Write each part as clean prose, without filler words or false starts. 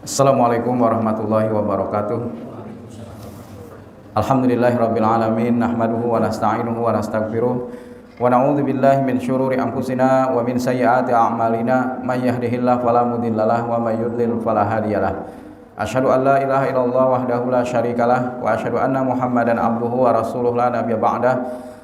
Assalamualaikum warahmatullahi wabarakatuh. Alhamdulillahirabbil alamin, nahmaduhu wa nasta'inuhu wa nastaghfiruh wa na'udzu billahi min syururi anfusina wa min sayyiati a'malina, may yahdihillahu fala mudhillalah wa may yudlil fala hadiyalah. Asyhadu an la ilaha illallah wahdahu la syarikalah wa asyhadu anna Muhammadan abduhu wa rasuluhu la nabiyya ba'dah.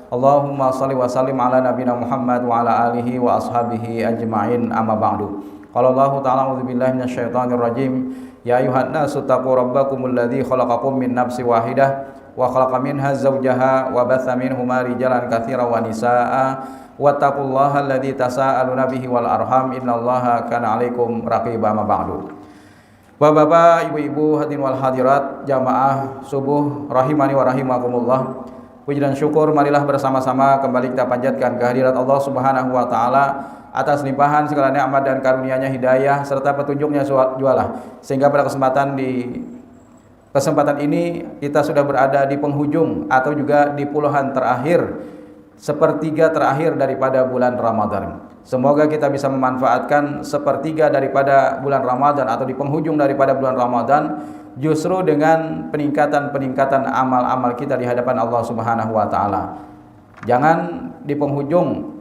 Allahumma shalli wa sallim ala nabiyyina Muhammad wa ala alihi wa ashabihi ajma'in, amma ba'du. Qala Allah ta'ala a'udzu billahi minasyaitonir rajim. Ya ayyuhan nasu taqu rabbakumul ladzi khalaqakum min nafsin wahidah wa khalaqa minha zawjaha wa batha minhuma rijalan katsiran wa nisaa'a wattaqullaha alladzi tasaaluna bihi wal arham innallaha kana 'alaikum raqiba, ma ba'du. Bapak-bapak, ibu-ibu, hadirin wal hadirat, jamaah subuh rahimani wa rahimakumullah. Puji dan syukur marilah bersama-sama kembali kita panjatkan kehadirat Allah Subhanahu wa taala atas limpahan segala nikmat dan karunia-Nya, hidayah serta petunjuknya jualah, sehingga pada kesempatan ini kita sudah berada di penghujung atau juga di puluhan terakhir, sepertiga terakhir daripada bulan Ramadan. Semoga kita bisa memanfaatkan sepertiga daripada bulan Ramadan atau di penghujung daripada bulan Ramadan justru dengan peningkatan amal-amal kita di hadapan Allah Subhanahu wa taala. Jangan di penghujung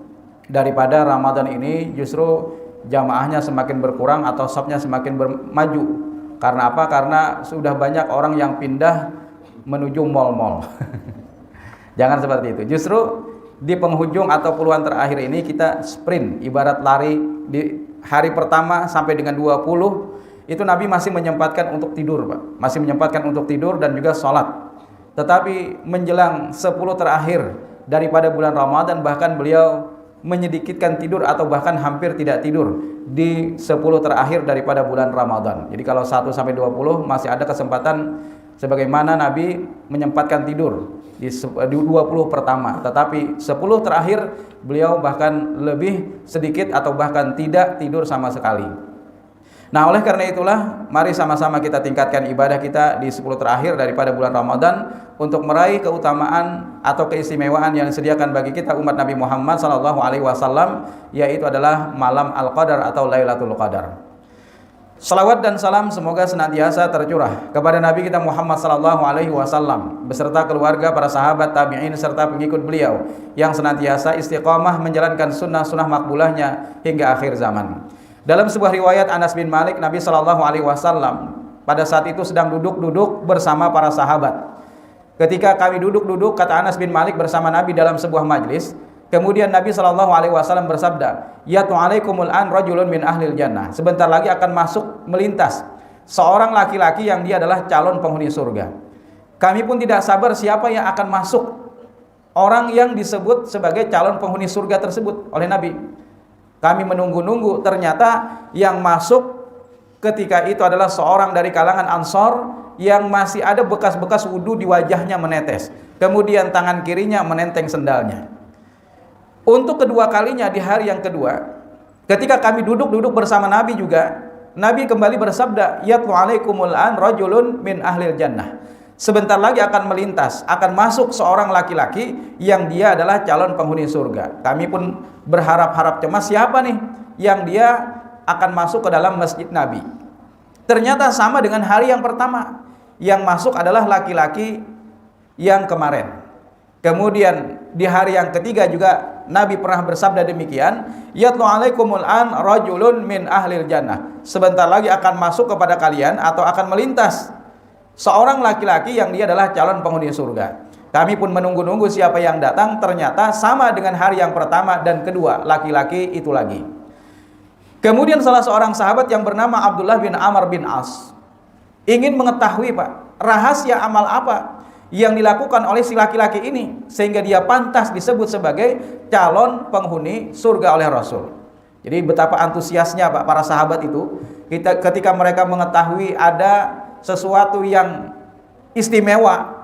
daripada Ramadan ini justru jamaahnya semakin berkurang atau shopnya semakin maju. Karena apa? Karena sudah banyak orang yang pindah menuju mal-mal. Jangan seperti itu. Justru di penghujung atau puluhan terakhir ini kita sprint, ibarat lari. Di hari pertama sampai dengan 20 itu Nabi masih menyempatkan untuk tidur, Pak. Masih menyempatkan untuk tidur dan juga sholat. Tetapi menjelang 10 terakhir daripada bulan Ramadan, bahkan beliau menyedikitkan tidur atau bahkan hampir tidak tidur di 10 terakhir daripada bulan Ramadan. Jadi kalau 1 sampai 20 masih ada kesempatan sebagaimana Nabi menyempatkan tidur di 20 pertama. Tetapi 10 terakhir beliau bahkan lebih sedikit atau bahkan tidak tidur sama sekali. Nah, oleh karena itulah mari sama-sama kita tingkatkan ibadah kita di 10 terakhir daripada bulan Ramadan untuk meraih keutamaan atau keistimewaan yang disediakan bagi kita umat Nabi Muhammad SAW, yaitu adalah malam Al-Qadar atau Lailatul Qadar. Salawat dan salam semoga senantiasa tercurah kepada Nabi kita Muhammad SAW beserta keluarga, para sahabat, tabi'in serta pengikut beliau yang senantiasa istiqamah menjalankan sunnah-sunnah makbulahnya hingga akhir zaman. Dalam sebuah riwayat Anas bin Malik, Nabi SAW pada saat itu sedang duduk-duduk bersama para sahabat. Ketika kami duduk-duduk, kata Anas bin Malik, bersama Nabi dalam sebuah majlis, kemudian Nabi SAW bersabda, "Yatu'alaikumul an rajulun min ahlil jannah." Sebentar lagi akan masuk melintas seorang laki-laki yang dia adalah calon penghuni surga. Kami pun tidak sabar siapa yang akan masuk orang yang disebut sebagai calon penghuni surga tersebut oleh Nabi. Kami menunggu-nunggu, ternyata yang masuk ketika itu adalah seorang dari kalangan Ansor yang masih ada bekas-bekas wudu di wajahnya menetes. Kemudian tangan kirinya menenteng sendalnya. Untuk kedua kalinya di hari yang kedua, ketika kami duduk-duduk bersama Nabi juga, Nabi kembali bersabda, "Yatlu'alaikumul an rajulun min ahlil jannah." Sebentar lagi akan melintas, akan masuk seorang laki-laki yang dia adalah calon penghuni surga. Kami pun berharap-harap cemas, siapa nih yang dia akan masuk ke dalam masjid Nabi. Ternyata sama dengan hari yang pertama, yang masuk adalah laki-laki yang kemarin. Kemudian di hari yang ketiga juga Nabi pernah bersabda demikian, "Yatlu alaikumul an rajulun min ahlil jannah." Sebentar lagi akan masuk kepada kalian atau akan melintas seorang laki-laki yang dia adalah calon penghuni surga. Kami pun menunggu-nunggu siapa yang datang, ternyata sama dengan hari yang pertama dan kedua, laki-laki itu lagi. Kemudian salah seorang sahabat yang bernama Abdullah bin Amr bin As ingin mengetahui, Pak, rahasia amal apa yang dilakukan oleh si laki-laki ini sehingga dia pantas disebut sebagai calon penghuni surga oleh Rasul. Jadi betapa antusiasnya, Pak, para sahabat itu ketika mereka mengetahui ada sesuatu yang istimewa.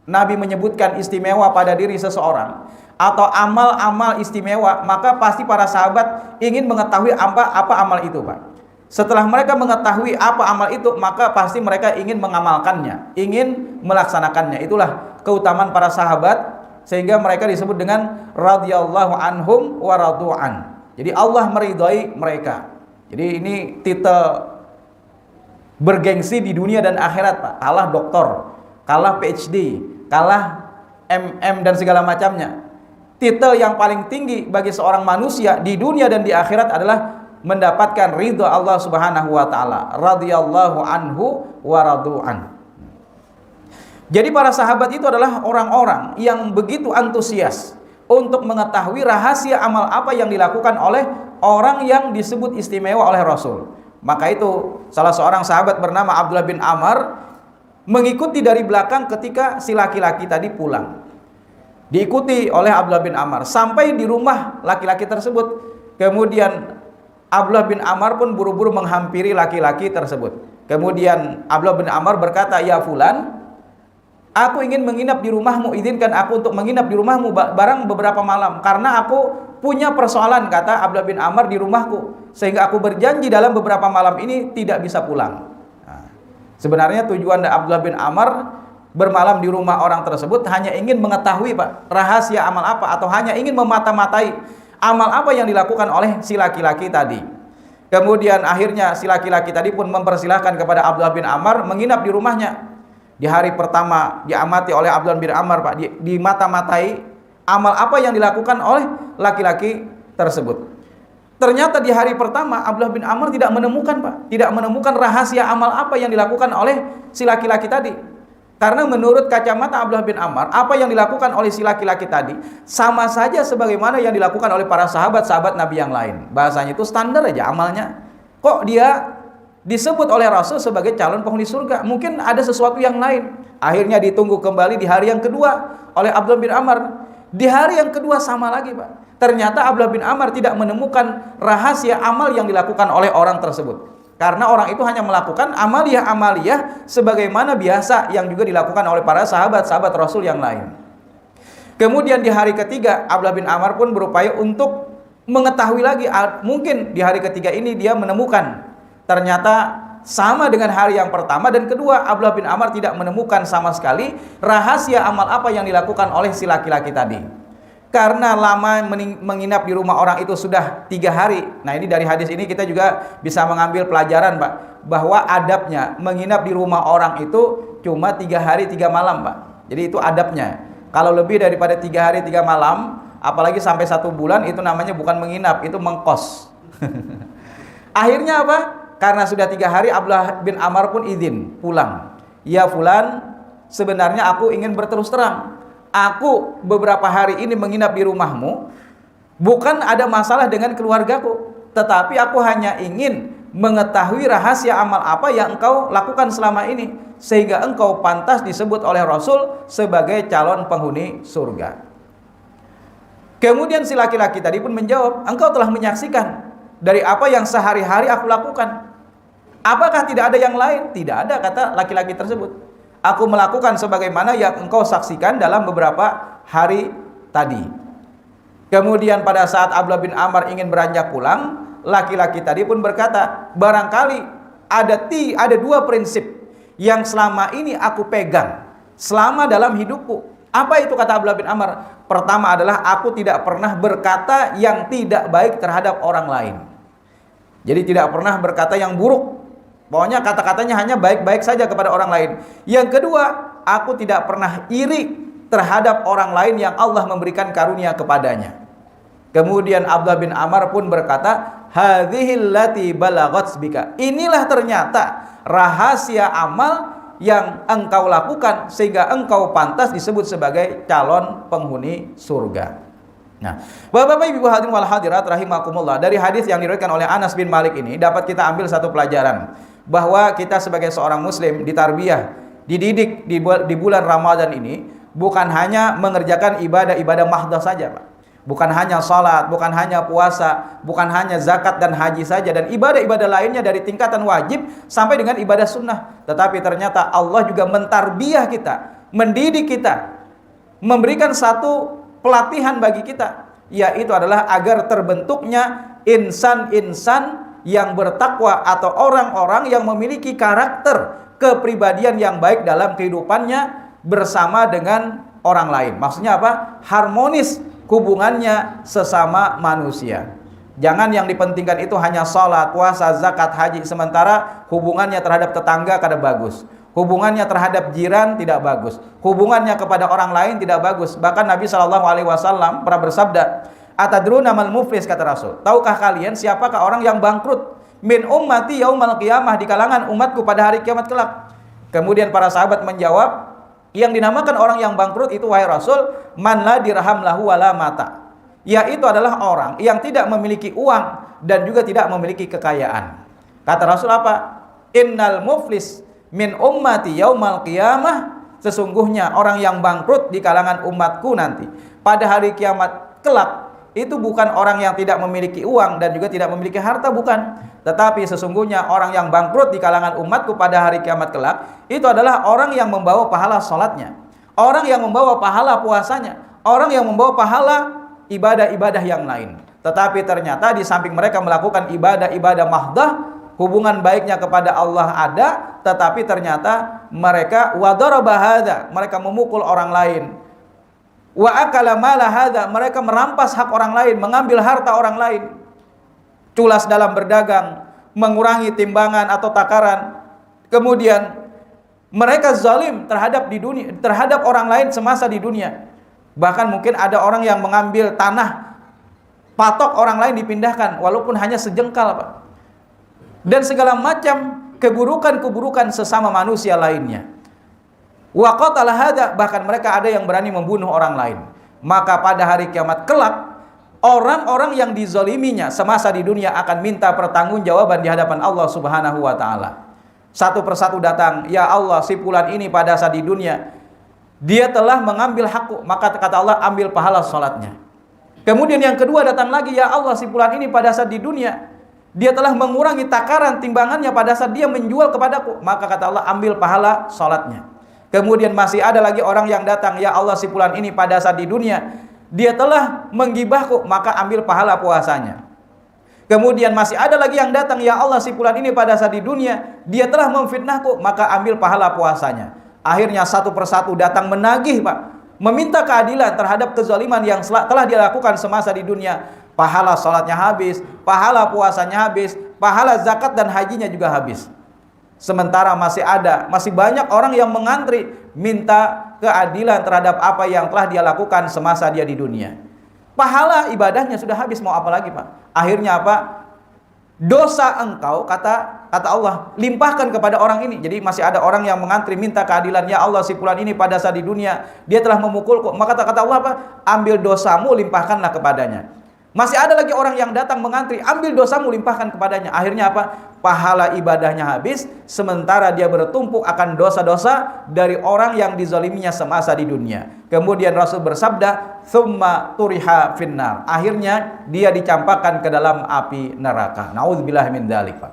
Nabi menyebutkan istimewa pada diri seseorang atau amal-amal istimewa, maka pasti para sahabat ingin mengetahui apa amal itu, Pak. Setelah mereka mengetahui apa amal itu, maka pasti mereka ingin mengamalkannya, ingin melaksanakannya. Itulah keutamaan para sahabat sehingga mereka disebut dengan radhiyallahu anhum wa radu'an. Jadi Allah meridhai mereka. Jadi ini titel bergengsi di dunia dan akhirat, Pak. Kalah doktor, kalah PhD, kalah MM dan segala macamnya. Titel yang paling tinggi bagi seorang manusia di dunia dan di akhirat adalah mendapatkan ridha Allah Subhanahu wa taala. Radhiyallahu anhu wa radu'an. Jadi para sahabat itu adalah orang-orang yang begitu antusias untuk mengetahui rahasia amal apa yang dilakukan oleh orang yang disebut istimewa oleh Rasul. Maka itu salah seorang sahabat bernama Abdullah bin Amr mengikuti dari belakang ketika si laki-laki tadi pulang. Diikuti oleh Abdullah bin Amr sampai di rumah laki-laki tersebut. Kemudian Abdullah bin Amr pun buru-buru menghampiri laki-laki tersebut. Kemudian Abdullah bin Amr berkata, "Ya fulan, aku ingin menginap di rumahmu, izinkan aku untuk menginap di rumahmu barang beberapa malam, karena aku punya persoalan," kata Abdullah bin Amr, "di rumahku, sehingga aku berjanji dalam beberapa malam ini tidak bisa pulang." Nah, sebenarnya tujuan Abdullah bin Amr bermalam di rumah orang tersebut hanya ingin mengetahui, Pak, rahasia amal apa, atau hanya ingin memata-matai amal apa yang dilakukan oleh si laki-laki tadi. Kemudian akhirnya si laki-laki tadi pun mempersilahkan kepada Abdullah bin Amr menginap di rumahnya. Di hari pertama diamati oleh Abdullah bin Amr, Pak, di mata-matai amal apa yang dilakukan oleh laki-laki tersebut. Ternyata di hari pertama Abdullah bin Amr tidak menemukan, Pak, tidak menemukan rahasia amal apa yang dilakukan oleh si laki-laki tadi. Karena menurut kacamata Abdullah bin Amr, apa yang dilakukan oleh si laki-laki tadi sama saja sebagaimana yang dilakukan oleh para sahabat-sahabat Nabi yang lain. Bahasanya itu standar aja amalnya. Kok dia disebut oleh Rasul sebagai calon penghuni surga? Mungkin ada sesuatu yang lain. Akhirnya ditunggu kembali di hari yang kedua oleh Abdullah bin Amr. Di hari yang kedua sama lagi, Pak. Ternyata Abdullah bin Amr tidak menemukan rahasia amal yang dilakukan oleh orang tersebut. Karena orang itu hanya melakukan amaliyah-amaliyah sebagaimana biasa yang juga dilakukan oleh para sahabat-sahabat Rasul yang lain. Kemudian di hari ketiga Abdullah bin Amr pun berupaya untuk mengetahui lagi. Mungkin di hari ketiga ini dia menemukan. Ternyata sama dengan hari yang pertama dan kedua, Abdullah bin Amr tidak menemukan sama sekali rahasia amal apa yang dilakukan oleh si laki-laki tadi. Karena lama menginap di rumah orang itu sudah 3 hari. Nah, ini dari hadis ini kita juga bisa mengambil pelajaran, Pak, bahwa adabnya menginap di rumah orang itu cuma 3 hari 3 malam, Pak. Jadi itu adabnya. Kalau lebih daripada 3 hari 3 malam, apalagi sampai 1 bulan, itu namanya bukan menginap, itu mengkos. Akhirnya apa? Karena sudah 3 hari, Abdullah bin Amr pun izin pulang. "Ya fulan, sebenarnya aku ingin berterus terang. Aku beberapa hari ini menginap di rumahmu, bukan ada masalah dengan keluargaku, tetapi aku hanya ingin mengetahui rahasia amal apa yang engkau lakukan selama ini, sehingga engkau pantas disebut oleh Rasul sebagai calon penghuni surga." Kemudian si laki-laki tadi pun menjawab, "Engkau telah menyaksikan dari apa yang sehari-hari aku lakukan. Apakah tidak ada yang lain?" "Tidak ada," kata laki-laki tersebut. "Aku melakukan sebagaimana yang engkau saksikan dalam beberapa hari tadi." Kemudian pada saat Abdullah bin Amr ingin beranjak pulang, laki-laki tadi pun berkata, "Barangkali ada 2 prinsip yang selama ini aku pegang selama dalam hidupku." "Apa itu?" kata Abdullah bin Amr. "Pertama adalah aku tidak pernah berkata yang tidak baik terhadap orang lain." Jadi tidak pernah berkata yang buruk. Pokoknya kata-katanya hanya baik-baik saja kepada orang lain. Yang kedua, aku tidak pernah iri terhadap orang lain yang Allah memberikan karunia kepadanya. Kemudian Abdullah bin Amr pun berkata, "Hadhil lati balaghat bika." Inilah ternyata rahasia amal yang engkau lakukan sehingga engkau pantas disebut sebagai calon penghuni surga. Nah, Bapak-bapak, Ibu hadirin wal hadirat rahimakumullah, dari hadis yang diriwayatkan oleh Anas bin Malik ini dapat kita ambil satu pelajaran, bahwa kita sebagai seorang muslim ditarbiyah, dididik di bulan Ramadan ini bukan hanya mengerjakan ibadah-ibadah mahdah saja, Pak. Bukan hanya salat, bukan hanya puasa, bukan hanya zakat dan haji saja dan ibadah-ibadah lainnya dari tingkatan wajib sampai dengan ibadah sunnah. Tetapi ternyata Allah juga mentarbiyah kita, mendidik kita, memberikan satu pelatihan bagi kita, yaitu adalah agar terbentuknya insan-insan yang bertakwa atau orang-orang yang memiliki karakter kepribadian yang baik dalam kehidupannya bersama dengan orang lain. Maksudnya apa? Harmonis hubungannya sesama manusia. Jangan yang dipentingkan itu hanya sholat, puasa, zakat, haji, sementara hubungannya terhadap tetangga kada bagus, hubungannya terhadap jiran tidak bagus, hubungannya kepada orang lain tidak bagus. Bahkan Nabi SAW pernah bersabda, atadruna mal muflis, kata Rasul, tahukah kalian siapakah orang yang bangkrut? Min ummati yaumal qiyamah, di kalangan umatku pada hari kiamat kelak. Kemudian para sahabat menjawab, yang dinamakan orang yang bangkrut itu, wahai Rasul, man la dirham lahu wala mata, yaitu adalah orang yang tidak memiliki uang dan juga tidak memiliki kekayaan. Kata Rasul apa? Innal muflis min ummati yaumal qiyamah, sesungguhnya orang yang bangkrut di kalangan umatku nanti pada hari kiamat kelak itu bukan orang yang tidak memiliki uang dan juga tidak memiliki harta, bukan, tetapi sesungguhnya orang yang bangkrut di kalangan umatku pada hari kiamat kelak itu adalah orang yang membawa pahala salatnya, orang yang membawa pahala puasanya, orang yang membawa pahala ibadah-ibadah yang lain. Tetapi ternyata di samping mereka melakukan ibadah-ibadah mahdah, hubungan baiknya kepada Allah ada, tetapi ternyata mereka wadaraba hadza, mereka memukul orang lain, wa akala mala hadza, mereka merampas hak orang lain, mengambil harta orang lain, culas dalam berdagang, mengurangi timbangan atau takaran. Kemudian mereka zalim terhadap di dunia, terhadap orang lain semasa di dunia. Bahkan mungkin ada orang yang mengambil tanah patok orang lain dipindahkan walaupun hanya sejengkal, Pak. Dan segala macam keburukan-keburukan sesama manusia lainnya. Wa qatala hadza, bahkan mereka ada yang berani membunuh orang lain. Maka pada hari kiamat kelak, orang-orang yang dizaliminya semasa di dunia akan minta pertanggungjawaban di hadapan Allah Subhanahu wa taala. Satu persatu datang, ya Allah, si fulan ini pada saat di dunia dia telah mengambil hakku, maka kata Allah, ambil pahala salatnya. Kemudian yang kedua datang lagi, ya Allah, si fulan ini pada saat di dunia dia telah mengurangi takaran timbangannya pada saat dia menjual kepadaku, maka kata Allah, ambil pahala salatnya. Kemudian masih ada lagi orang yang datang, ya Allah, si fulan ini pada saat di dunia dia telah menggibahku, maka ambil pahala puasanya. Kemudian masih ada lagi yang datang, ya Allah, si fulan ini pada saat di dunia dia telah memfitnahku, maka ambil pahala puasanya. Akhirnya satu persatu datang menagih, Pak, meminta keadilan terhadap kezaliman yang telah dia lakukan semasa di dunia. Pahala salatnya habis, pahala puasanya habis, pahala zakat dan hajinya juga habis. Sementara masih banyak orang yang mengantri minta keadilan terhadap apa yang telah dia lakukan semasa dia di dunia. Pahala ibadahnya sudah habis, mau apa lagi, Pak? Akhirnya apa? Dosa engkau, kata Allah, limpahkan kepada orang ini. Jadi masih ada orang yang mengantri minta keadilan, ya Allah, si fulan ini pada saat di dunia dia telah memukulku, maka kata Allah apa? Ambil dosamu, limpahkanlah kepadanya. Masih ada lagi orang yang datang mengantri, ambil dosamu, limpahkan kepadanya. Akhirnya apa? Pahala ibadahnya habis, sementara dia bertumpuk akan dosa-dosa dari orang yang dizaliminya semasa di dunia. Kemudian Rasul bersabda, "Tsumma turiha finnar." Akhirnya dia dicampakkan ke dalam api neraka. Nauzubillahi min dzalik, Pak.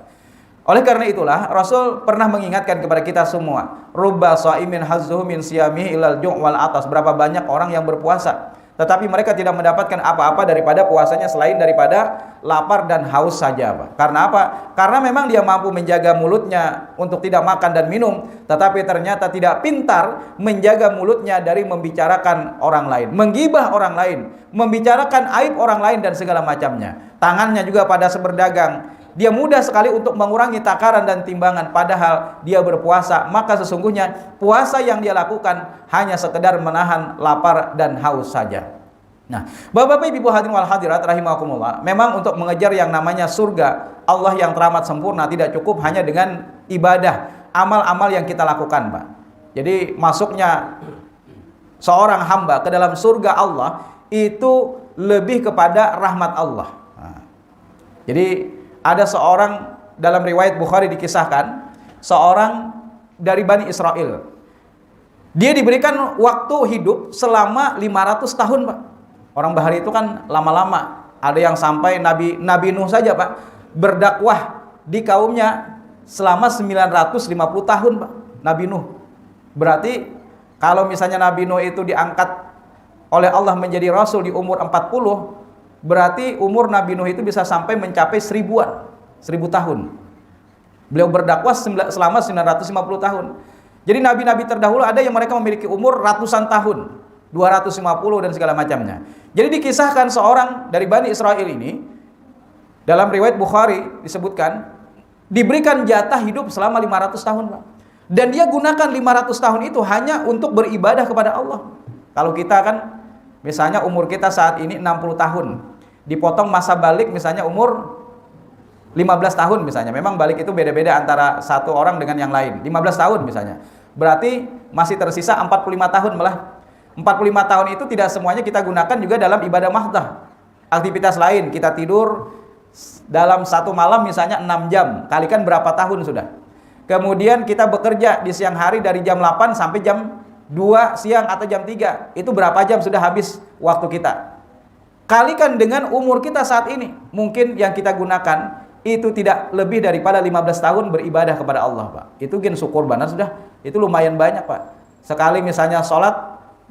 Oleh karena itulah Rasul pernah mengingatkan kepada kita semua, rubba shaimin hazzuhu min siyamihi ilal ju' wal atas. Berapa banyak orang yang berpuasa tetapi mereka tidak mendapatkan apa-apa daripada puasanya selain daripada lapar dan haus saja, Pak. Karena apa? Karena memang dia mampu menjaga mulutnya untuk tidak makan dan minum, tetapi ternyata tidak pintar menjaga mulutnya dari membicarakan orang lain, menggibah orang lain, membicarakan aib orang lain dan segala macamnya. Tangannya juga pada berdagang, dia mudah sekali untuk mengurangi takaran dan timbangan, padahal dia berpuasa. Maka sesungguhnya puasa yang dia lakukan hanya sekedar menahan lapar dan haus saja. Nah, Bapak-bapak, Ibu hadirin wal hadirat rahimakumullah, memang untuk mengejar yang namanya surga Allah yang teramat sempurna tidak cukup hanya dengan ibadah, amal-amal yang kita lakukan, Pak. Jadi masuknya seorang hamba ke dalam surga Allah itu lebih kepada rahmat Allah. Nah, jadi ada seorang, dalam riwayat Bukhari dikisahkan, seorang dari Bani Israel. Dia diberikan waktu hidup selama 500 tahun, Pak. Orang bahari itu kan lama-lama. Ada yang sampai Nabi Nuh saja, Pak, berdakwah di kaumnya selama 950 tahun, Pak. Nabi Nuh. Berarti kalau misalnya Nabi Nuh itu diangkat oleh Allah menjadi rasul di umur 40, berarti umur Nabi Nuh itu bisa sampai mencapai 1000 tahun. Beliau berdakwah selama 950 tahun. Jadi nabi-nabi terdahulu ada yang mereka memiliki umur ratusan tahun, 250 dan segala macamnya. Jadi dikisahkan seorang dari Bani Israel ini, Dalam riwayat Bukhari disebutkan diberikan jatah hidup selama 500 tahun, Pak. Dan dia gunakan 500 tahun itu hanya untuk beribadah kepada Allah. Kalau kita kan misalnya umur kita saat ini 60 tahun, dipotong masa balik misalnya umur 15 tahun misalnya. Memang balik itu beda-beda antara satu orang dengan yang lain. 15 tahun misalnya. Berarti masih tersisa 45 tahun malah. 45 tahun itu tidak semuanya kita gunakan juga dalam ibadah mahdah. Aktivitas lain, kita tidur dalam satu malam misalnya 6 jam. Kalikan berapa tahun sudah. Kemudian kita bekerja di siang hari dari jam 8 sampai jam 2 siang atau jam 3. Itu berapa jam sudah habis waktu kita. Kalikan dengan umur kita saat ini. Mungkin yang kita gunakan itu tidak lebih daripada 15 tahun beribadah kepada Allah, Pak. Itu gen syukur benar sudah. Itu lumayan banyak, Pak. Sekali misalnya sholat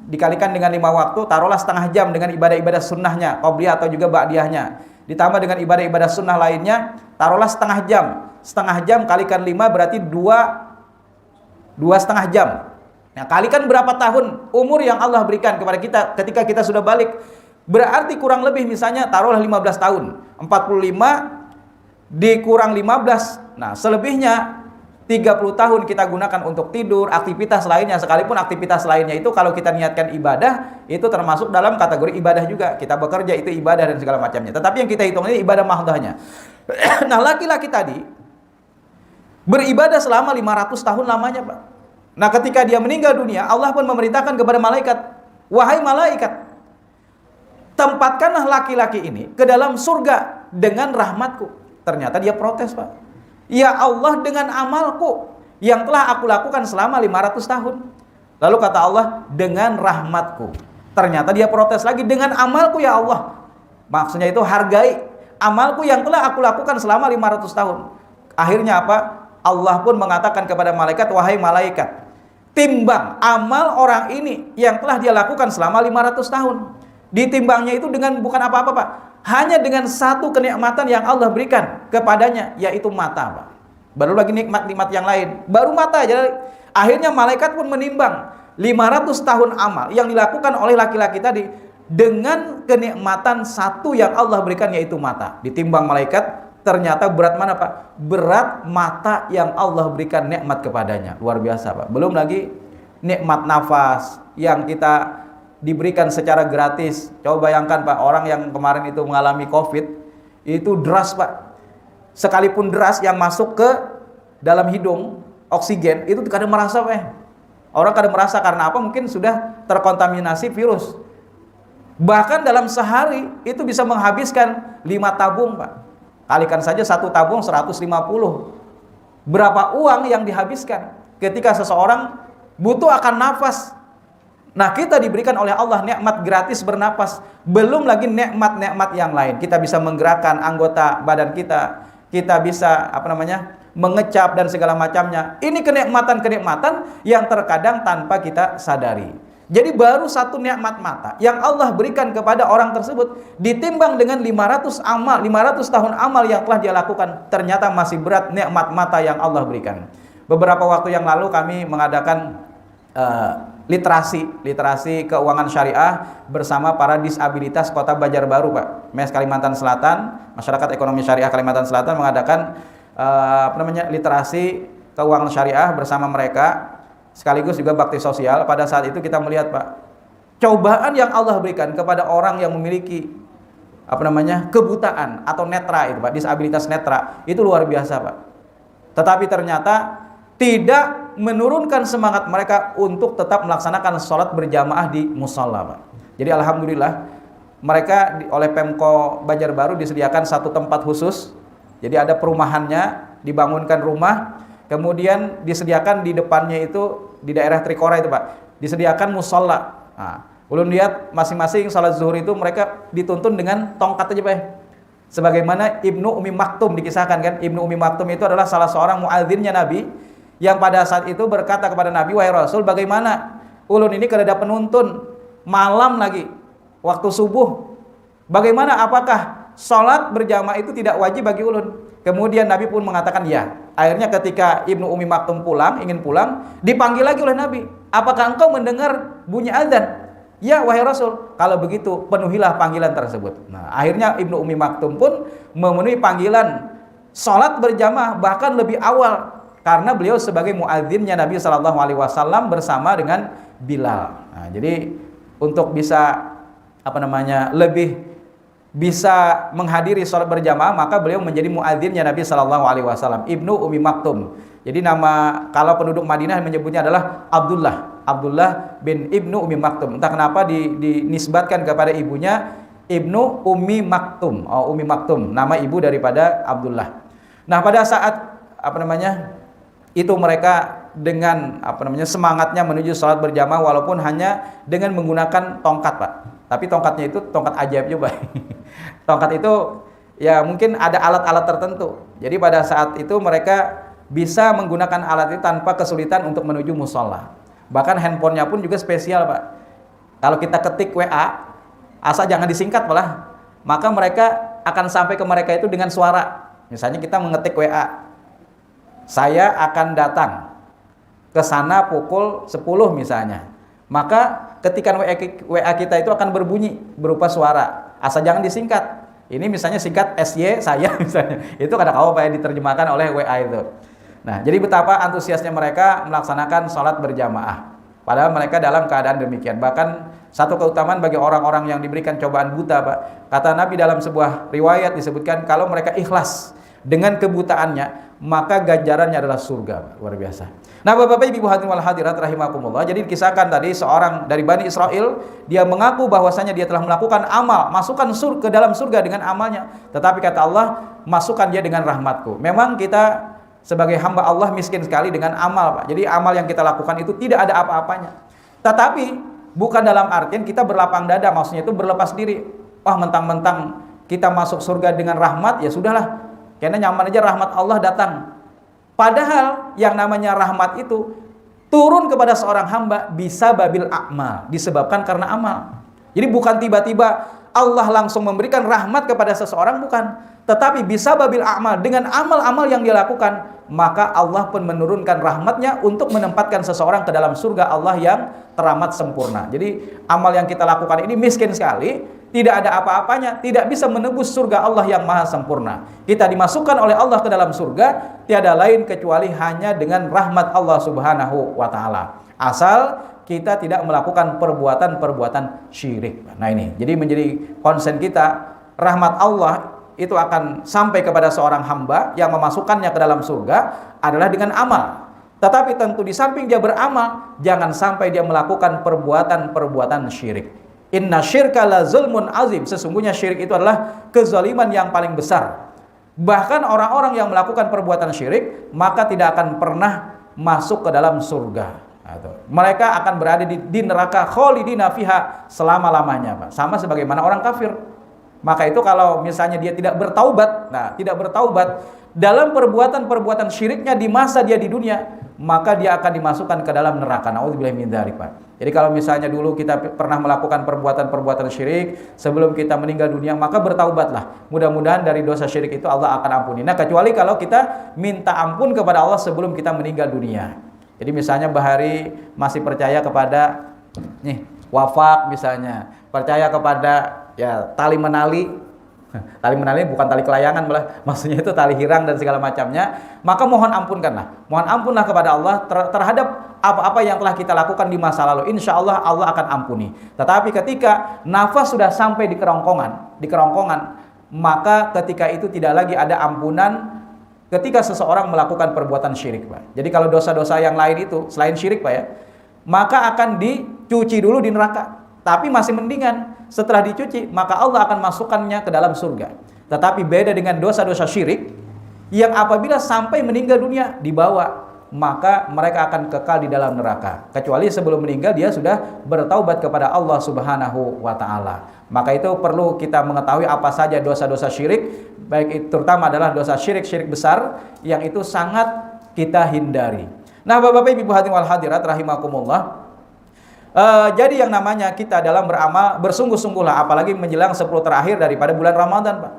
dikalikan dengan 5 waktu, taruhlah setengah jam dengan ibadah-ibadah sunnahnya, qobliyah atau juga ba'diyahnya. Ditambah dengan ibadah-ibadah sunnah lainnya, taruhlah setengah jam. Setengah jam kalikan 5 berarti 2,5 jam. Nah, kalikan berapa tahun umur yang Allah berikan kepada kita ketika kita sudah balik. Berarti kurang lebih misalnya taruhlah 15 tahun. 45 dikurang 15. Nah, selebihnya 30 tahun kita gunakan untuk tidur, aktivitas lainnya, sekalipun aktivitas lainnya itu kalau kita niatkan ibadah, itu termasuk dalam kategori ibadah juga. Kita bekerja itu ibadah dan segala macamnya. Tetapi yang kita hitung ini ibadah mahdahnya. Nah, laki-laki tadi beribadah selama 500 tahun lamanya, Pak. Nah, ketika dia meninggal dunia, Allah pun memerintahkan kepada malaikat, "Wahai malaikat, tempatkanlah laki-laki ini ke dalam surga dengan rahmatku." Ternyata dia protes, Pak. "Ya Allah, dengan amalku yang telah aku lakukan selama 500 tahun. Lalu kata Allah, "Dengan rahmatku." Ternyata dia protes lagi, "Dengan amalku ya Allah." Maksudnya itu hargai amalku yang telah aku lakukan selama 500 tahun. Akhirnya apa? Allah pun mengatakan kepada malaikat, "Wahai malaikat, timbang amal orang ini yang telah dia lakukan selama 500 tahun. Ditimbangnya itu dengan bukan apa-apa, Pak. Hanya dengan satu kenikmatan yang Allah berikan kepadanya, yaitu mata, Pak. Baru lagi nikmat-nikmat yang lain. Baru mata aja. Akhirnya malaikat pun menimbang 500 tahun amal yang dilakukan oleh laki-laki tadi dengan kenikmatan satu yang Allah berikan, yaitu mata. Ditimbang malaikat, ternyata berat mana, Pak? Berat mata yang Allah berikan nikmat kepadanya. Luar biasa, Pak. Belum lagi nikmat nafas yang kita diberikan secara gratis. Coba bayangkan, Pak, orang yang kemarin itu mengalami COVID, itu deras, Pak. Sekalipun deras yang masuk ke dalam hidung, oksigen, itu kadang merasa, Pak. Orang kadang merasa karena apa? Mungkin sudah terkontaminasi virus. Bahkan dalam sehari itu bisa menghabiskan 5 tabung, Pak. Kalikan saja satu tabung 150. Berapa uang yang dihabiskan ketika seseorang butuh akan nafas. Nah, kita diberikan oleh Allah nikmat gratis bernapas. Belum lagi nikmat-nikmat yang lain. Kita bisa menggerakkan anggota badan kita. Kita bisa mengecap dan segala macamnya. Ini kenikmatan-kenikmatan yang terkadang tanpa kita sadari. Jadi baru satu nikmat mata yang Allah berikan kepada orang tersebut ditimbang dengan 500 tahun amal yang telah dia lakukan, ternyata masih berat nikmat mata yang Allah berikan. Beberapa waktu yang lalu kami mengadakan literasi keuangan syariah bersama para disabilitas Kota Banjarbaru, Pak. MES Kalimantan Selatan, Masyarakat Ekonomi Syariah Kalimantan Selatan mengadakan literasi keuangan syariah bersama mereka. Sekaligus juga bakti sosial. Pada saat itu kita melihat, Pak, cobaan yang Allah berikan kepada orang yang memiliki kebutaan atau netra itu, Pak, disabilitas netra, itu luar biasa, Pak. Tetapi ternyata tidak menurunkan semangat mereka untuk tetap melaksanakan sholat berjamaah di musholla, Pak. Jadi alhamdulillah mereka oleh Pemko Banjarbaru disediakan satu tempat khusus. Jadi ada perumahannya, dibangunkan rumah. Kemudian disediakan di depannya itu, di daerah Trikora itu, Pak, disediakan musola. Nah, ulun lihat masing-masing salat zuhur itu mereka dituntun dengan tongkat aja, Pak. Sebagaimana Ibnu Umi Maktum dikisahkan, kan. Ibnu Umi Maktum itu adalah salah seorang muadzinnya Nabi, yang pada saat itu berkata kepada Nabi, "Wahai Rasul, bagaimana ulun ini kada penuntun malam lagi, waktu subuh. Bagaimana, apakah salat berjamaah itu tidak wajib bagi ulun?" Kemudian Nabi pun mengatakan ya. Akhirnya ketika Ibnu Umi Maktum ingin pulang, dipanggil lagi oleh Nabi. "Apakah engkau mendengar bunyi azan?" Ya wahai Rasul, kalau begitu penuhilah panggilan tersebut. Nah, akhirnya Ibnu Ummi Maktum pun memenuhi panggilan sholat berjamaah bahkan lebih awal karena beliau sebagai muadzinnya Nabi Shallallahu Alaihi Wasallam bersama dengan Bilal. Nah, jadi untuk bisa lebih bisa menghadiri sholat berjamaah maka beliau menjadi muadzinnya Nabi Shallallahu Alaihi Wasallam, Ibnu Ummi Maktum. Jadi nama kalau penduduk Madinah menyebutnya adalah Abdullah bin Ibnu Ummi Maktum. Entah kenapa dinisbatkan kepada ibunya Ibnu Ummi Maktum. Oh, Ummi Maktum, nama ibu daripada Abdullah. Nah, pada saat itu mereka dengan semangatnya menuju sholat berjamaah walaupun hanya dengan menggunakan tongkat, Pak. Tapi tongkatnya itu tongkat ajaib juga. Tongkat itu ya mungkin ada alat-alat tertentu. Jadi pada saat itu mereka bisa menggunakan alat itu tanpa kesulitan untuk menuju musola. Bahkan handphonenya pun juga spesial, Pak. Kalau kita ketik WA, asal jangan disingkat malah, maka mereka akan sampai ke mereka itu dengan suara. Misalnya kita mengetik WA, saya akan datang ke sana pukul 10 misalnya. Maka ketika WA kita itu akan berbunyi berupa suara, asal jangan disingkat. Ini misalnya singkat SY saya misalnya. Itu kadang-kadang apa yang diterjemahkan oleh WA itu. Nah, jadi betapa antusiasnya mereka melaksanakan sholat berjamaah. Padahal mereka dalam keadaan demikian. Bahkan satu keutamaan bagi orang-orang yang diberikan cobaan buta, Pak. Kata Nabi dalam sebuah riwayat disebutkan kalau mereka ikhlas dengan kebutaannya, maka ganjarannya adalah surga. Luar biasa. Nah, Bapak-bapak, Ibu hadirin wal hadirat rahimakumullah. Jadi dikisahkan tadi seorang dari Bani Israel, dia mengaku bahwasanya dia telah melakukan amal, masukkan ke dalam surga dengan amalnya. Tetapi kata Allah, masukkan dia dengan rahmatku. Memang kita sebagai hamba Allah miskin sekali dengan amal, Pak. Jadi amal yang kita lakukan itu tidak ada apa-apanya. Tetapi bukan dalam artian kita berlapang dada, maksudnya itu berlepas diri. Wah, mentang-mentang kita masuk surga dengan rahmat, ya sudahlah. Karena nyaman aja rahmat Allah datang. Padahal yang namanya rahmat itu turun kepada seorang hamba bisa babil a'mal, disebabkan karena amal. Jadi bukan tiba-tiba Allah langsung memberikan rahmat kepada seseorang, bukan. Tetapi bisa babil a'mal, dengan amal-amal yang dia lakukan, maka Allah pun menurunkan rahmatnya untuk menempatkan seseorang ke dalam surga Allah yang teramat sempurna. Jadi amal yang kita lakukan ini miskin sekali, tidak ada apa-apanya, tidak bisa menebus surga Allah yang maha sempurna. Kita dimasukkan oleh Allah ke dalam surga tiada lain kecuali hanya dengan rahmat Allah Subhanahu wa taala. Asal kita tidak melakukan perbuatan-perbuatan syirik. Nah, ini jadi menjadi konsen kita, rahmat Allah itu akan sampai kepada seorang hamba yang memasukkannya ke dalam surga adalah dengan amal. Tetapi tentu di samping dia beramal, jangan sampai dia melakukan perbuatan-perbuatan syirik. Inna syirka la zulmun azim. Sesungguhnya syirik itu adalah kezaliman yang paling besar. Bahkan orang-orang yang melakukan perbuatan syirik maka tidak akan pernah masuk ke dalam surga. Mereka akan berada di neraka khalidina fiha selama-lamanya, Pak. Sama sebagaimana orang kafir. Maka itu kalau misalnya dia tidak bertaubat, tidak bertaubat dalam perbuatan-perbuatan syiriknya di masa dia di dunia, maka dia akan dimasukkan ke dalam neraka. Nauzubillahi min dzalik, Pak. Jadi kalau misalnya dulu kita pernah melakukan perbuatan-perbuatan syirik sebelum kita meninggal dunia, maka bertaubatlah. Mudah-mudahan dari dosa syirik itu Allah akan ampuni. Nah, kecuali kalau kita minta ampun kepada Allah sebelum kita meninggal dunia. Jadi misalnya Bahari masih percaya kepada wafak misalnya, percaya kepada tali menali bukan tali kelayangan, maksudnya itu tali hirang dan segala macamnya, maka mohon ampunlah kepada Allah terhadap apa-apa yang telah kita lakukan di masa lalu. Insya Allah Allah akan ampuni. Tetapi ketika nafas sudah sampai di kerongkongan, maka ketika itu tidak lagi ada ampunan ketika seseorang melakukan perbuatan syirik, Pak. Jadi kalau dosa-dosa yang lain itu selain syirik, Pak, maka akan dicuci dulu di neraka. Tapi masih mendingan setelah dicuci, maka Allah akan masukkannya ke dalam surga. Tetapi beda dengan dosa-dosa syirik yang apabila sampai meninggal dunia dibawa, maka mereka akan kekal di dalam neraka. Kecuali sebelum meninggal dia sudah bertaubat kepada Allah Subhanahu wa taala. Maka itu perlu kita mengetahui apa saja dosa-dosa syirik, baik itu terutama adalah dosa syirik besar yang itu sangat kita hindari. Nah, Bapak-bapak, Ibu hadirin wal hadirat rahimakumullah. Jadi yang namanya kita dalam beramal bersungguh-sungguhlah, apalagi menjelang 10 terakhir daripada bulan Ramadan, Pak.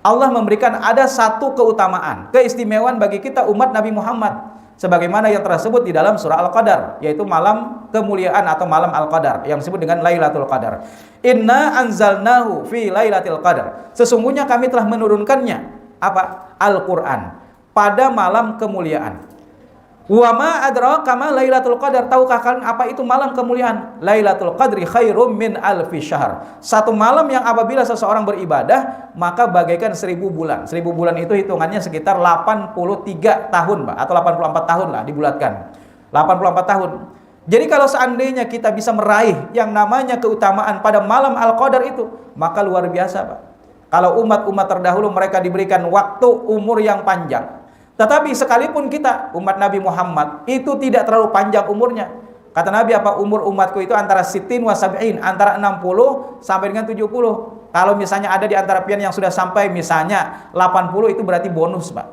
Allah memberikan ada satu keutamaan, keistimewaan bagi kita umat Nabi Muhammad. sebagaimana yang tersebut di dalam surah Al-Qadar, yaitu malam kemuliaan atau malam Al-Qadar yang disebut dengan Lailatul Qadar. Inna anzalnahu fi Lailatul Qadar. Sesungguhnya kami telah menurunkannya apa? Al-Qur'an pada malam kemuliaan. Wa ma adraka ma Lailatul Qadar. Tahukah kalian apa itu malam kemuliaan? Lailatul Qadri khairum min alfi syahr. Satu malam yang apabila seseorang beribadah maka bagaikan 1000 bulan. 1000 bulan itu hitungannya sekitar 83 tahun, Pak, atau 84 tahun lah dibulatkan. 84 tahun. Jadi kalau seandainya kita bisa meraih yang namanya keutamaan pada malam Al-Qadar itu, maka luar biasa, Pak. Kalau umat-umat terdahulu mereka diberikan waktu umur yang panjang. Tetapi sekalipun kita umat Nabi Muhammad itu tidak terlalu panjang umurnya. Kata Nabi apa? Umur umatku itu antara sitin wa sab'in, antara 60 sampai dengan 70. Kalau misalnya ada di antara pian yang sudah sampai misalnya 80, itu berarti bonus, Pak.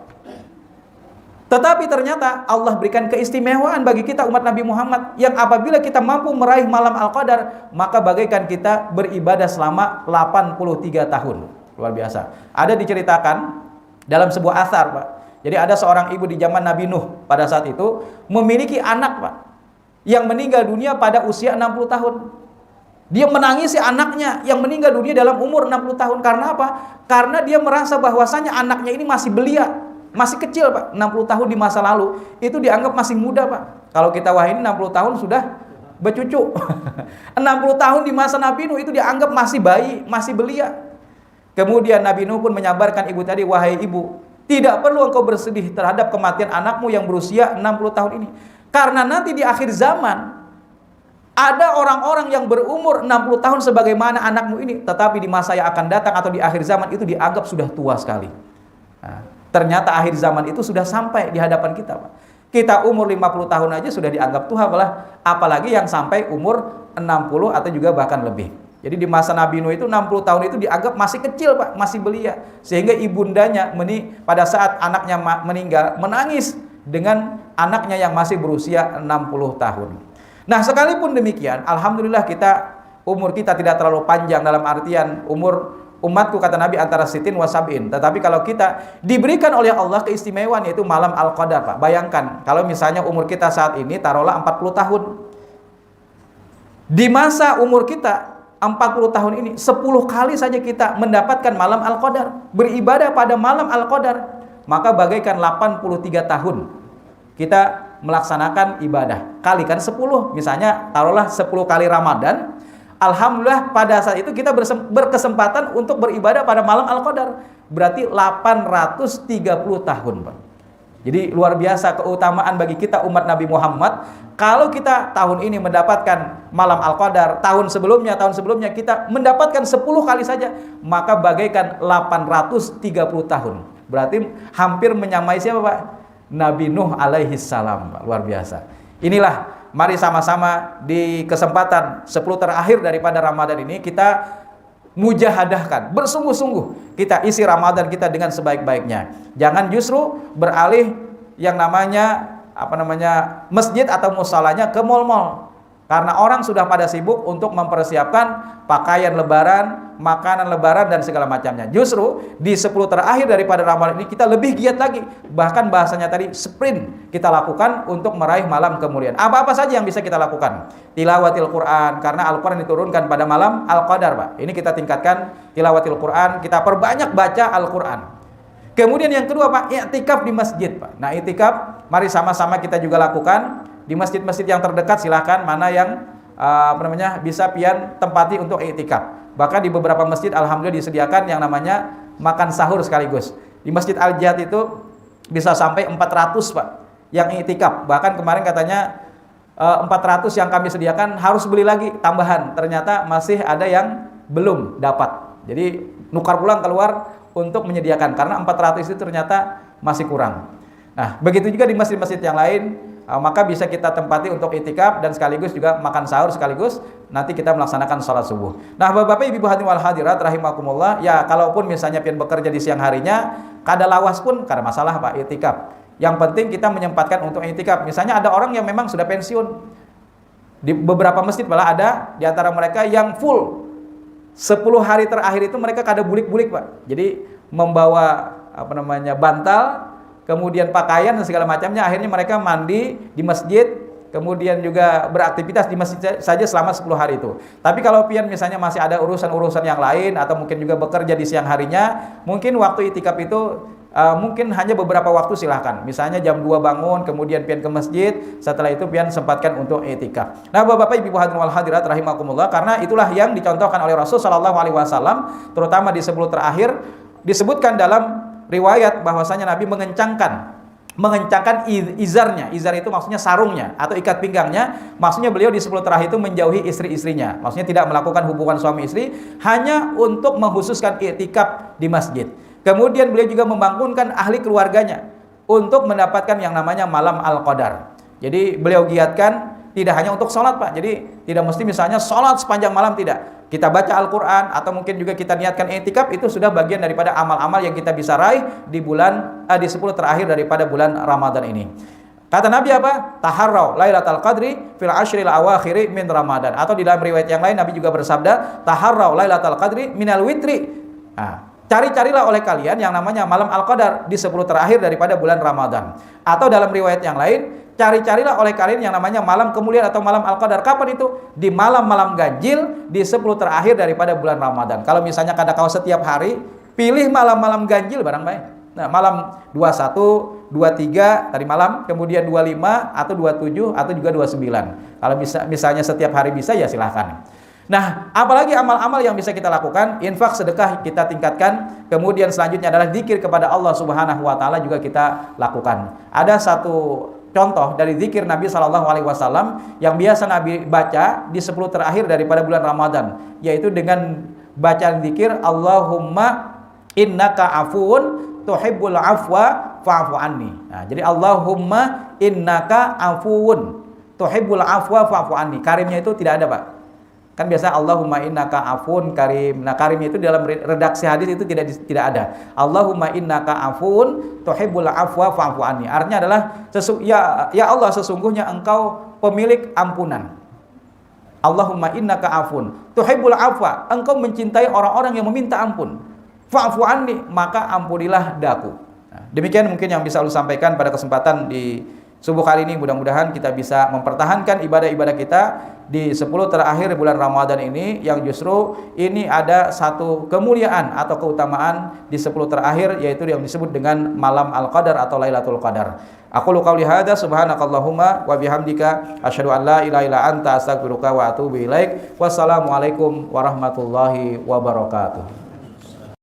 Tetapi ternyata Allah berikan keistimewaan bagi kita umat Nabi Muhammad yang apabila kita mampu meraih malam Al-Qadar, maka bagaikan kita beribadah selama 83 tahun. Luar biasa. Ada diceritakan dalam sebuah athar, Pak. Jadi ada seorang ibu di zaman Nabi Nuh pada saat itu memiliki anak, Pak, yang meninggal dunia pada usia 60 tahun. Dia menangisi anaknya yang meninggal dunia dalam umur 60 tahun. Karena apa? Karena dia merasa bahwasanya anaknya ini masih belia, masih kecil, Pak. 60 tahun di masa lalu itu dianggap masih muda, Pak. Kalau kita ini 60 tahun sudah bercucu. 60 tahun di masa Nabi Nuh itu dianggap masih bayi, masih belia. Kemudian Nabi Nuh pun menyabarkan ibu tadi, wahai ibu, tidak perlu engkau bersedih terhadap kematian anakmu yang berusia 60 tahun ini. Karena nanti di akhir zaman ada orang-orang yang berumur 60 tahun sebagaimana anakmu ini, tetapi di masa yang akan datang atau di akhir zaman itu dianggap sudah tua sekali. Nah, ternyata akhir zaman itu sudah sampai di hadapan kita, Pak. Kita umur 50 tahun aja sudah dianggap tua, apalagi yang sampai umur 60 atau juga bahkan lebih. Jadi di masa Nabi Nuh itu 60 tahun itu dianggap masih kecil, Pak, masih belia. Sehingga ibundanya pada saat anaknya meninggal menangis dengan anaknya yang masih berusia 60 tahun. Nah, sekalipun demikian, alhamdulillah umur kita tidak terlalu panjang dalam artian umur umatku kata Nabi antara sitin wa sab'in. Tetapi kalau kita diberikan oleh Allah keistimewaan yaitu malam Al-Qadar, Pak. Bayangkan kalau misalnya umur kita saat ini taruhlah 40 tahun. Di masa umur kita 40 tahun ini 10 kali saja kita mendapatkan malam Al-Qadar, beribadah pada malam Al-Qadar, maka bagaikan 83 tahun kita melaksanakan ibadah. Kalikan 10, misalnya taruhlah 10 kali Ramadan, alhamdulillah pada saat itu kita berkesempatan untuk beribadah pada malam Al-Qadar, berarti 830 tahun, Pak. Jadi luar biasa keutamaan bagi kita umat Nabi Muhammad. Kalau kita tahun ini mendapatkan malam Al-Qadar, tahun sebelumnya kita mendapatkan 10 kali saja, maka bagaikan 830 tahun. Berarti hampir menyamai siapa, Pak? Nabi Nuh alaihi salam, Pak. Luar biasa. Inilah, mari sama-sama di kesempatan 10 terakhir daripada Ramadan ini kita mujahadahkan, bersungguh-sungguh kita isi Ramadan kita dengan sebaik-baiknya. Jangan justru beralih yang namanya masjid atau musholanya ke mal-mal. Karena orang sudah pada sibuk untuk mempersiapkan pakaian lebaran, makanan lebaran dan segala macamnya. Justru di 10 terakhir daripada Ramadan ini kita lebih giat lagi. Bahkan bahasanya tadi sprint kita lakukan untuk meraih malam kemuliaan. Apa-apa saja yang bisa kita lakukan. Tilawatil Quran, karena Al-Quran diturunkan pada malam Al-Qadar, Pak. Ini kita tingkatkan tilawatil Quran, kita perbanyak baca Al-Quran. Kemudian yang kedua, Pak, i'tikaf di masjid, Pak. Nah, i'tikaf mari sama-sama kita juga lakukan. Di masjid-masjid yang terdekat silahkan mana yang bisa pian tempati untuk i'tikaf. Bahkan di beberapa masjid alhamdulillah disediakan yang namanya makan sahur sekaligus. Di Masjid Al-Jihad itu bisa sampai 400, Pak, yang i'tikaf. Bahkan kemarin katanya 400 yang kami sediakan harus beli lagi tambahan. Ternyata masih ada yang belum dapat. Jadi nukar pulang keluar untuk menyediakan karena 400 itu ternyata masih kurang. Nah, begitu juga di masjid-masjid yang lain. Maka bisa kita tempati untuk i'tikaf dan sekaligus juga makan sahur sekaligus nanti kita melaksanakan sholat subuh. Nah, Bapak Ibu hadirin wal hadirat rahimakumullah, ya kalaupun misalnya pian bekerja di siang harinya, kada lawas pun kada masalah, Pak, i'tikaf. Yang penting kita menyempatkan untuk i'tikaf. Misalnya ada orang yang memang sudah pensiun. Di beberapa masjid malah ada di antara mereka yang full 10 hari terakhir itu mereka kada bulik-bulik, Pak. Jadi membawa bantal, kemudian pakaian dan segala macamnya, akhirnya mereka mandi di masjid, kemudian juga beraktivitas di masjid saja selama 10 hari itu. Tapi kalau pian misalnya masih ada urusan-urusan yang lain atau mungkin juga bekerja di siang harinya, mungkin waktu itikaf itu mungkin hanya beberapa waktu, silahkan. Misalnya jam 2 bangun, kemudian pian ke masjid, setelah itu pian sempatkan untuk itikaf. Nah, Bapak-bapak, Ibu hadirin wal hadirat rahimakumullah, karena itulah yang dicontohkan oleh Rasul sallallahu alaihi wasallam, terutama di 10 terakhir, disebutkan dalam riwayat bahwasanya Nabi mengencangkan izarnya. Izar itu maksudnya sarungnya atau ikat pinggangnya. Maksudnya beliau di 10 terakhir itu menjauhi istri-istrinya. Maksudnya tidak melakukan hubungan suami istri, hanya untuk mengkhususkan i'tikaf di masjid. Kemudian beliau juga membangunkan ahli keluarganya untuk mendapatkan yang namanya malam Al-Qadar. Jadi beliau giatkan tidak hanya untuk sholat, Pak. Jadi tidak mesti misalnya sholat sepanjang malam, tidak. Kita baca Al-Quran atau mungkin juga kita niatkan i'tikaf, itu sudah bagian daripada amal-amal yang kita bisa raih di 10 terakhir daripada bulan Ramadan ini. Kata Nabi apa? Taharraw Lailatul Qadri fil ashril awakhiri min Ramadan. Atau di dalam riwayat yang lain Nabi juga bersabda, Taharraw Lailatul Qadri minal witri. Nah, cari-carilah oleh kalian yang namanya malam Al-Qadar di 10 terakhir daripada bulan Ramadan. Atau dalam riwayat yang lain, cari-carilah oleh kalian yang namanya malam kemuliaan atau malam Al-Qadar. Kapan itu? Di malam-malam ganjil di 10 terakhir daripada bulan Ramadan. Kalau misalnya kau setiap hari, pilih malam-malam ganjil barang baik. Nah, malam 21, 23 tadi malam, kemudian 25 atau 27 atau juga 29. Kalau misalnya setiap hari bisa, ya silahkan. Nah, apalagi amal-amal yang bisa kita lakukan, infak, sedekah kita tingkatkan. Kemudian selanjutnya adalah zikir kepada Allah Subhanahu wa taala juga kita lakukan. Ada satu contoh dari zikir Nabi sallallahu alaihi wasallam yang biasa Nabi baca di 10 terakhir daripada bulan Ramadan, yaitu dengan bacaan zikir Allahumma innaka afuun tuhibbul afwa fa'fu anni. Nah, jadi Allahumma innaka afuun tuhibbul afwa fa'fu anni. Karimnya itu tidak ada, Pak. Kan biasa Allahumma innaka afun karim. Nah, karimnya itu dalam redaksi hadis itu tidak ada. Allahumma innaka afun tuhibbul afwa fa'fu anni. Artinya adalah ya Allah, sesungguhnya Engkau pemilik ampunan. Allahumma innaka afun tuhibbul afwa. Engkau mencintai orang-orang yang meminta ampun. Fa'fu anni, maka ampunilah daku. Nah, demikian mungkin yang bisa saya sampaikan pada kesempatan di subuh kali ini. Mudah-mudahan kita bisa mempertahankan ibadah-ibadah kita di 10 terakhir bulan Ramadan ini, yang justru ini ada satu kemuliaan atau keutamaan di 10 terakhir, yaitu yang disebut dengan malam Al-Qadar atau Lailatul Qadar. Aqulu qouli hadza subhanakallahumma wa bihamdika asyhadu an la ilaha illa anta astaghfiruka wa atubu ilaik. Wassalamualaikum warahmatullahi wabarakatuh.